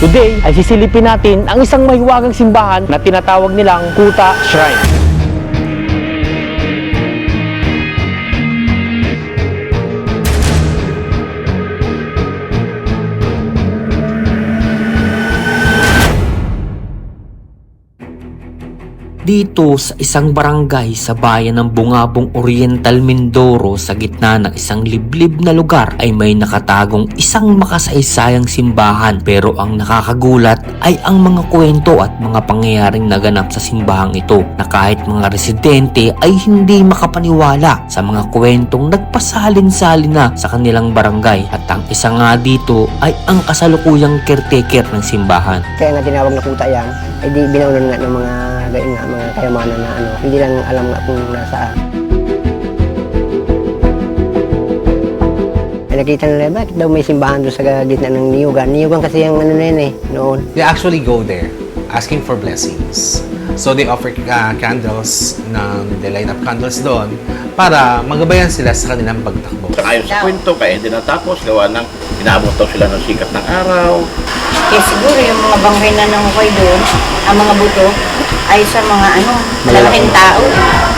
Today ay sisilipin natin ang isang mahiwagang simbahan na tinatawag nilang Kuta Shrine. Dito sa isang barangay sa bayan ng Bungabong Oriental, Mindoro sa gitna ng isang liblib na lugar ay may nakatagong isang makasaysayang simbahan, pero ang nakakagulat ay ang mga kwento at mga pangyayaring naganap sa simbahang ito na kahit mga residente ay hindi makapaniwala sa mga kwentong nagpasalin-salin na sa kanilang barangay. At ang isa nga dito ay ang kasalukuyang caretaker ng simbahan. Kaya nga tinawag na kuta yan, ay di binaunan nga ng mga gayon nga, mga kayamanan na hindi lang alam nga kung nasaan. Ay nakita nila, bakit daw may simbahan doon sa gitna ng niyugan? Niyugan kasi yung ano na yun noon. They actually go there asking for blessings. So they offer candles, they light up candles doon para magabayan sila sa kanilang pagtakbo. Ayon sa kwento, kaya hindi natapos, gawa ng inaabot daw sila ng sikat ng araw. Eh siguro yung mga bangkay na nangukoy doon, ang mga buto, ay sa mga malalaking tao,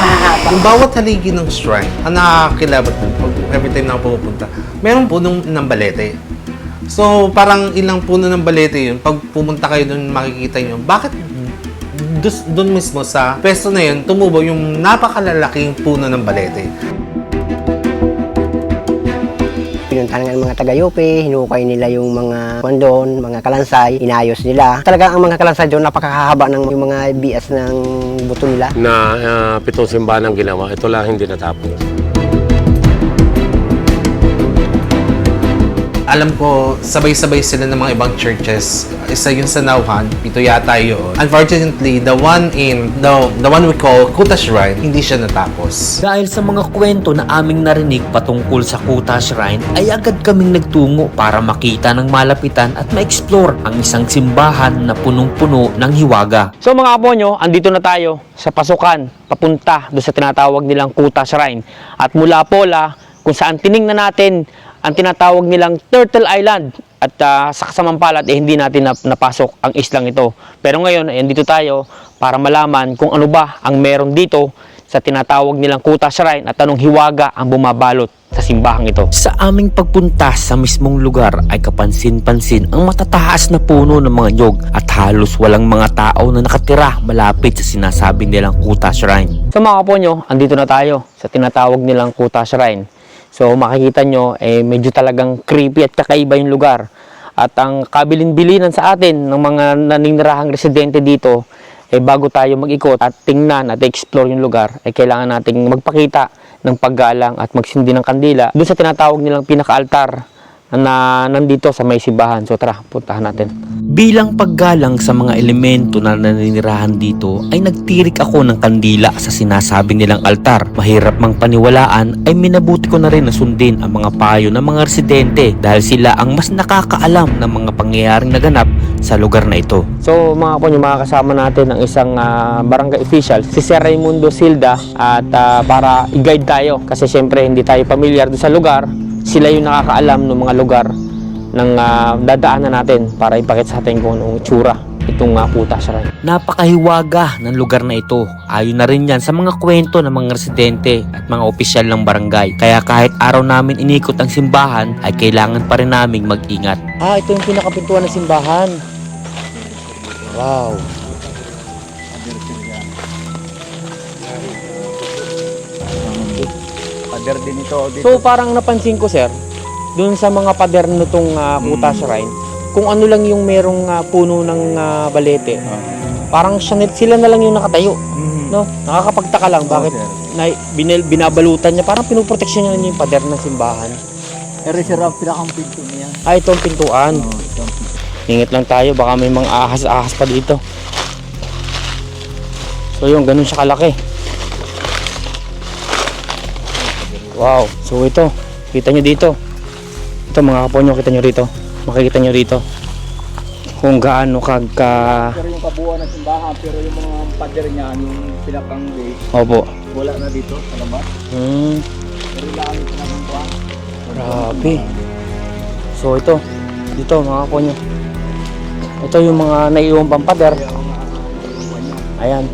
mahahaba. Yung bawat haligi ng shrine, ang nakakilabot dun, every time na ako pupunta, meron punong ng balete. So, parang ilang puno ng balete yun. Pag pumunta kayo dun, makikita nyo, bakit dun mismo sa pwesto na yun, tumubo yung napakalalaking puno ng balete. Pinuntahan nga ng mga taga-Yope, hinukay nila yung mga kondon, mga kalansay, inayos nila. Talaga ang mga kalansay doon, napakahaba ng yung mga bias ng buto nila. Na 7 simbahan ang ginawa, ito lang hindi natapos. Alam ko, sabay-sabay sila ng mga ibang churches. Isa yun sa Nauhan, 7 yata yun. Unfortunately, the one we call Kuta Shrine, hindi siya natapos. Dahil sa mga kwento na aming narinig patungkol sa Kuta Shrine, ay agad kaming nagtungo para makita ng malapitan at ma-explore ang isang simbahan na punong-puno ng hiwaga. So mga kaponyo, andito na tayo sa pasukan papunta doon sa tinatawag nilang Kuta Shrine. At mula Pola, kung saan tiningnan natin ang tinatawag nilang Turtle Island, at sa kasamampalat hindi natin napasok ang islang ito. Pero ngayon ay andito tayo para malaman kung ano ba ang meron dito sa tinatawag nilang Kuta Shrine at anong hiwaga ang bumabalot sa simbahang ito. Sa aming pagpunta sa mismong lugar ay kapansin-pansin ang matataas na puno ng mga nyog at halos walang mga tao na nakatira malapit sa sinasabi nilang Kuta Shrine. So mga kaponyo, andito na tayo sa tinatawag nilang Kuta Shrine. So makikita nyo, medyo talagang creepy at kakaiba yung lugar. At ang kabilin-bilinan sa atin ng mga naninirahang residente dito, bago tayo mag-ikot at tingnan at explore yung lugar, kailangan nating magpakita ng paggalang at magsindi ng kandila doon sa tinatawag nilang pinaka-altar na nandito sa may simbahan. So tara, puntahan natin. Bilang paggalang sa mga elemento na naninirahan dito ay nagtirik ako ng kandila sa sinasabi nilang altar. Mahirap mang paniwalaan ay minabuti ko na rin na sundin ang mga payo ng mga residente dahil sila ang mas nakakaalam ng mga pangyayaring naganap sa lugar na ito. So mga kaponyo, makakasama natin ang isang barangay official, si Sir Raimundo Silda, at para i-guide tayo kasi syempre hindi tayo pamilyar doon sa lugar. Sila yung nakakaalam ng mga lugar ng dadaanan natin para ipakita sa atin kung anong tsura itong Kuta Shrine. Napakahiwaga ng lugar na ito. Ayon na rin yan sa mga kwento ng mga residente at mga opisyal ng barangay. Kaya kahit araw namin inikot ang simbahan ay kailangan pa rin naming mag-ingat. Ito yung pinakapintuan ng simbahan. Wow. Pader din ito dito. So parang napansin ko, sir, dun sa mga pader nitong Kuta Shrine, kung ano lang yung merong puno ng balete, parang sila na lang yung nakatayo. No? Nakakapagtaka lang bakit binabalutan niya, parang pinoproteksyon niya yung pader ng simbahan. Pero sira ang pinakang pinto niya. Itong pintuan. Ingat lang tayo, baka may mga ahas-ahas pa dito. So yung ganun siya kalaki. Wow, so ito, kita nyo dito. Ito mga kaponyo, kita nyo rito. Makikita nyo rito kung gaano Pero yung kabuuan ng simbahan, pero yung mga pader niya, yung pinakang gate, Opo. wala na dito sa labas. Pero lang yung pinakang kuha. Grabe. So ito, dito mga kaponyo. Ito yung mga naiiwang pang pader. Ayan.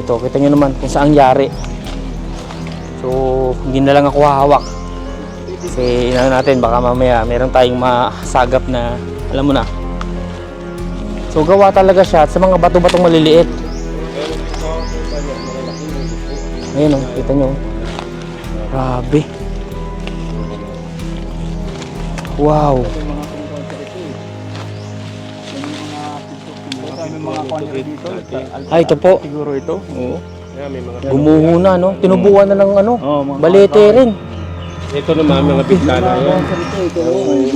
Ito, kita nyo naman kung saan yari. So, hindi na lang ako hahawak. Kasi inaano natin, baka mamaya meron tayong masagap na, alam mo na. So, gawa talaga siya sa mga bato-batong maliliit. Ayan o, kita nyo. Grabe. Wow. May mga kanya dito. Ay, ito po. Siguro ito. Oo. Gumuho na, no? Tinubuan na ng ano, mga balete rin. Ito naman, mga bintana yan.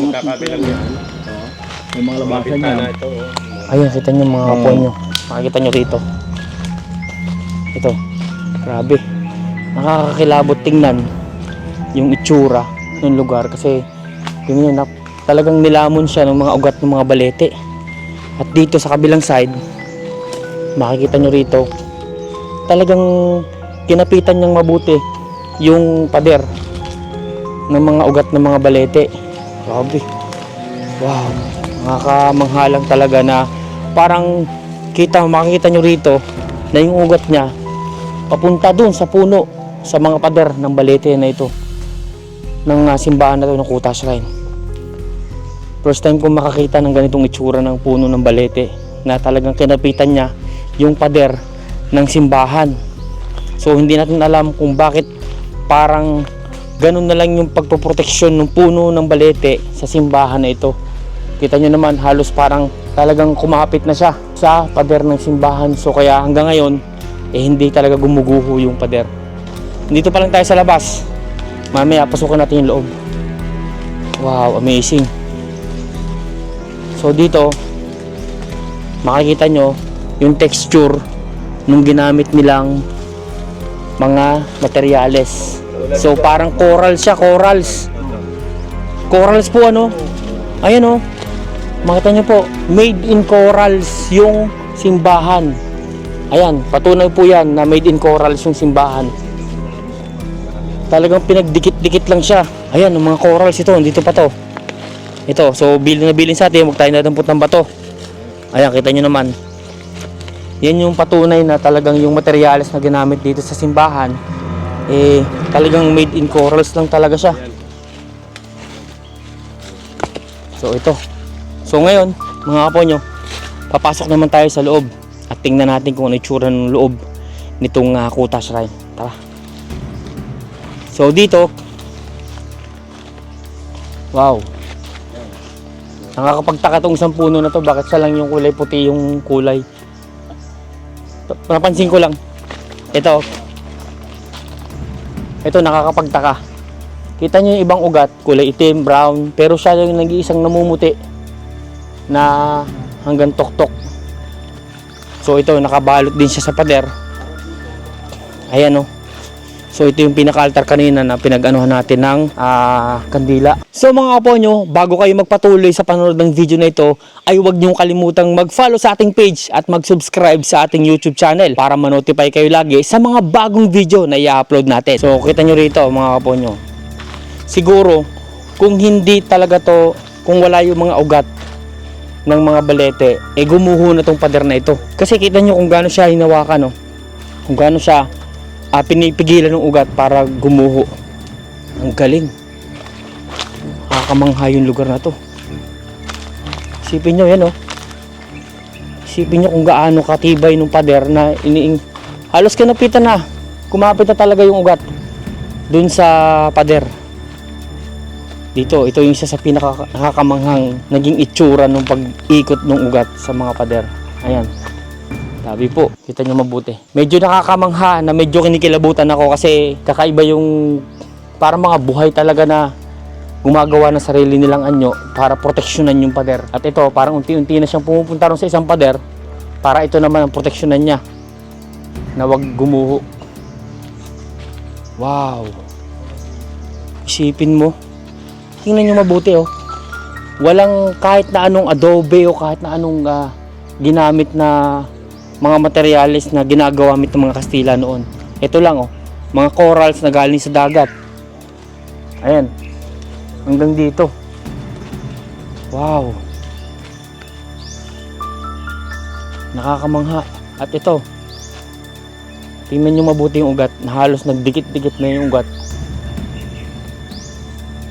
Magkakabilang yan. May mga Mga labasan bintana yan. ito. Ayun, kita nyo mga kapon nyo. Makikita nyo rito. Ito. Grabe. Nakakakilabot tingnan yung itsura ng lugar kasi yun yun, talagang nilamon siya ng mga ugat ng mga balete. At dito sa kabilang side, makikita nyo rito, talagang kinapitan niyang mabuti yung pader ng mga ugat ng mga balete. Grabe. Wow. Nakakamanghalang talaga na parang makikita nyo rito na yung ugat niya papunta dun sa puno sa mga pader ng balete na ito ng simbahan na ito ng Kuta Shrine. First time kong makakita ng ganitong itsura ng puno ng balete na talagang kinapitan niya yung pader ng simbahan. So hindi natin alam kung bakit parang ganun na lang yung pagpoproteksyon ng puno ng balete sa simbahan na ito. Kita nyo naman halos parang talagang kumapit na siya sa pader ng simbahan. So kaya hanggang ngayon hindi talaga gumuguho yung pader. Dito pa lang tayo sa labas. Mamaya pasukan natin yung loob. Wow, amazing. So dito makikita nyo yung texture nung ginamit nilang mga materyales. So parang coral siya, corals po ano. Ayan o, makita nyo po, made in corals yung simbahan. Ayan, patunay po yan na made in corals yung simbahan. Talagang pinagdikit-dikit lang siya. Ayan, yung mga corals ito, dito pa to. Ito, so bilin na bilin sa atin, huwag tayo nadampot ng bato. Ayan, kita nyo naman. Yan yung patunay na talagang yung materyales na ginamit dito sa simbahan, talagang made in corals lang talaga siya. So ito. So ngayon, mga kapo nyo, papasok naman tayo sa loob at tingnan natin kung ano itsura ng loob nitong Kuta Shrine. Tara. So dito, wow. Nakakapagtaka tong isang puno na to, bakit siya lang yung kulay puti yung kulay. Napansin ko lang. Ito nakakapagtaka. Kita nyo yung ibang ugat, kulay itim, brown, pero siya yung nag-iisang namumuti na hanggang tuktok. So ito, nakabalot din siya sa pader. Ayan o. So ito yung pinaka-altar kanina na pinag-anuhan natin ng kandila. So mga kapo nyo, bago kayo magpatuloy sa panonood ng video na ito, ay huwag nyo kalimutang mag-follow sa ating page at mag-subscribe sa ating YouTube channel para ma-notify kayo lagi sa mga bagong video na i-upload natin. So kita nyo rito mga kapo nyo. Siguro, kung hindi talaga to, kung wala yung mga ugat ng mga balete, gumuho na tong pader na ito. Kasi kita nyo kung gaano siya hinawakan, no? Kung gaano siya pinipigilan ng ugat para gumuho. Ang galing. Nakakamangha yung lugar na to. Isipin nyo yan, oh. Isipin nyo kung gaano katibay ng pader na halos kinapitan na. Kumapit na talaga yung ugat dun sa pader. Dito, ito yung isa sa pinakakamanghang naging itsura ng pag-ikot ng ugat sa mga pader. Ayan. Sabi po, kita nyo mabuti. Medyo nakakamangha na medyo kinikilabutan ako kasi kakaiba yung parang mga buhay talaga na gumagawa ng sarili nilang anyo para proteksyonan yung pader. At ito, parang unti-unti na siyang pumupunta ron sa isang pader para ito naman ang proteksyonan niya na wag gumuho. Wow. Isipin mo. Tingnan nyo mabuti, oh. Walang kahit na anong adobe o kahit na anong ginamit na mga materyales na ginagawa ng mga Kastila noon. Ito lang, oh, mga corals na galing sa dagat. Ayan. Hanggang dito. Wow. Nakakamangha. At ito, tingnan nyo mabuti yung ugat, na halos nagdikit-dikit na yung ugat.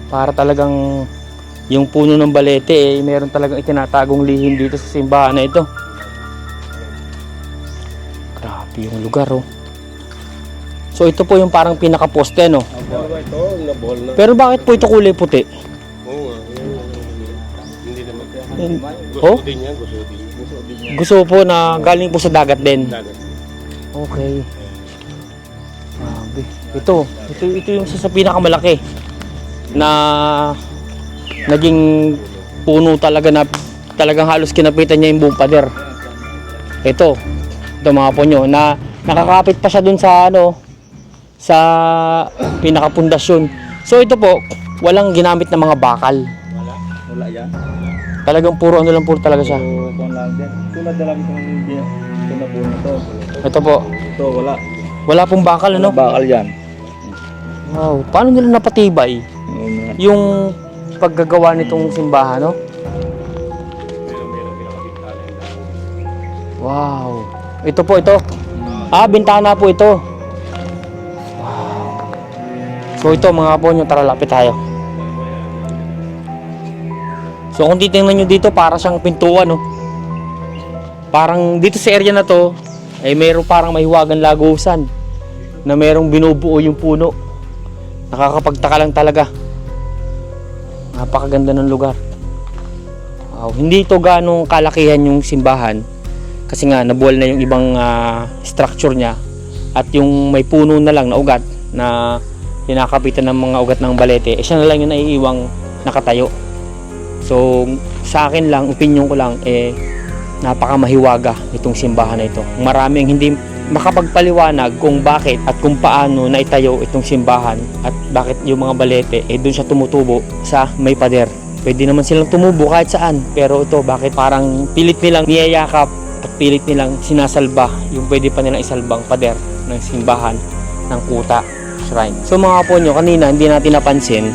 Para talagang yung puno ng balete meron talagang itinatagong lihim dito sa simbahan na ito. Grabe yung lugar, oh. So ito po yung parang pinaka-poste, no? Ano ba ito? Nabol na. Pero bakit po ito kulay puti? Oo nga. Hindi naman. Oh? Gusto din yan. Gusto din. Gusto po na galing po sa dagat din. Dagat. Okay. Grabe. Ito yung isa sa pinakamalaki na naging puno talaga na talagang halos kinapitan niya yung buong pader. Ito mga ponyo na nakakapit pa siya dun sa sa pinakapundasyon. So ito po, walang ginamit na mga bakal. Wala yan. Talagang puro lang po talaga siya. So, kung lang din. Tulad na lang ito na po na to. Ito po, Ito, wala. wala pong bakal, ano? Bakal yan. Wow, paano nila napatibay yung paggagawa nitong simbahan, no? Wow. Ito po, ito. Bintana po ito. Wow. So ito mga po nyo, tara lapit tayo. So kung titingnan nyo dito, para siyang pintuan, no? Parang dito sa area na to, ay mayroong parang mahiwagang lagusan na mayroong binubuo yung puno. Nakakapagtaka lang talaga. Napakaganda ng lugar. Wow. Hindi ito ganong kalakihan yung simbahan kasi nga nabuwal na yung ibang structure niya at yung may puno na lang na ugat na kinakapitan ng mga ugat ng balete, siya na lang yung naiiwang nakatayo. So sa akin lang, opinion ko lang, napakamahiwaga itong simbahan na ito. Maraming hindi makapagpaliwanag kung bakit at kung paano naitayo itong simbahan at bakit yung mga balete doon siya tumutubo sa may pader. Pwede naman silang tumubo kahit saan, pero ito bakit parang pilit nilang niyayakap at pilit nilang sinasalba yung pwede pa nilang isalbang pader ng simbahan ng Kuta Shrine. So mga po nyo, kanina hindi natin napansin,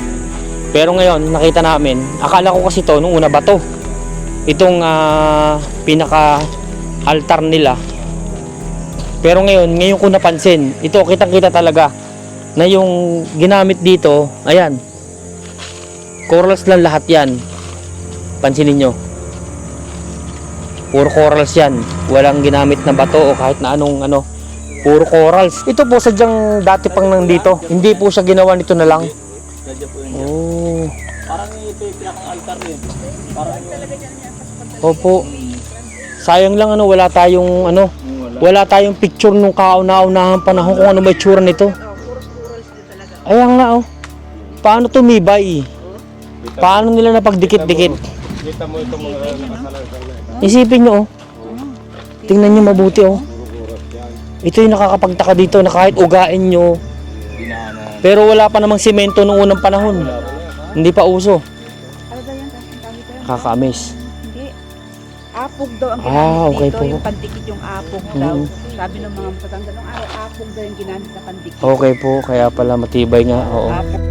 pero ngayon nakita namin, akala ko kasi to nung una bato itong pinaka altar nila. Pero ngayon ko napansin, ito kitang-kita talaga na yung ginamit dito, ayan, corals lang lahat yan. Pansinin nyo, puro corals yan, walang ginamit na bato o kahit na anong puro corals. Ito po sadyang dati pang nandito, hindi po siya ginawa nito na lang. Oh. Parang ito yung pinaka-altar yun. Parang Opo. Sayang lang wala tayong picture nung kauna-unahang panahon kung ano may tsura nito. Ayan nga, oh. Paano tumibay? Paano nila napagdikit-dikit? Kita mo itong mga nakasalang. Isipin nyo, oh. Tingnan nyo mabuti, oh. Ito yung nakakapagtaka dito na kahit ugain nyo, pero wala pa namang simento noong unang panahon. Hindi pa uso. Nakaka-amaze. Hindi. Apog daw ang Ah, ginamit okay dito. po. Yung pandikit yung apog daw. Sabi ng mga matanda nung araw, apog daw yung ginamit na pandikit. Okay po, kaya pala matibay nga. Oo. Apog.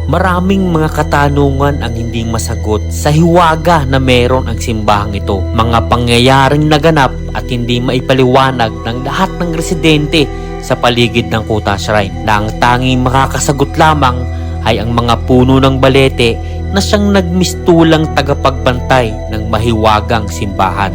Maraming mga katanungan ang hindi masagot sa hiwaga na meron ang simbahang ito. Mga pangyayaring naganap at hindi maipaliwanag ng lahat ng residente sa paligid ng Kuta Shrine, na ang tanging makakasagot lamang ay ang mga puno ng balete na siyang nagmistulang tagapagbantay ng mahiwagang simbahan.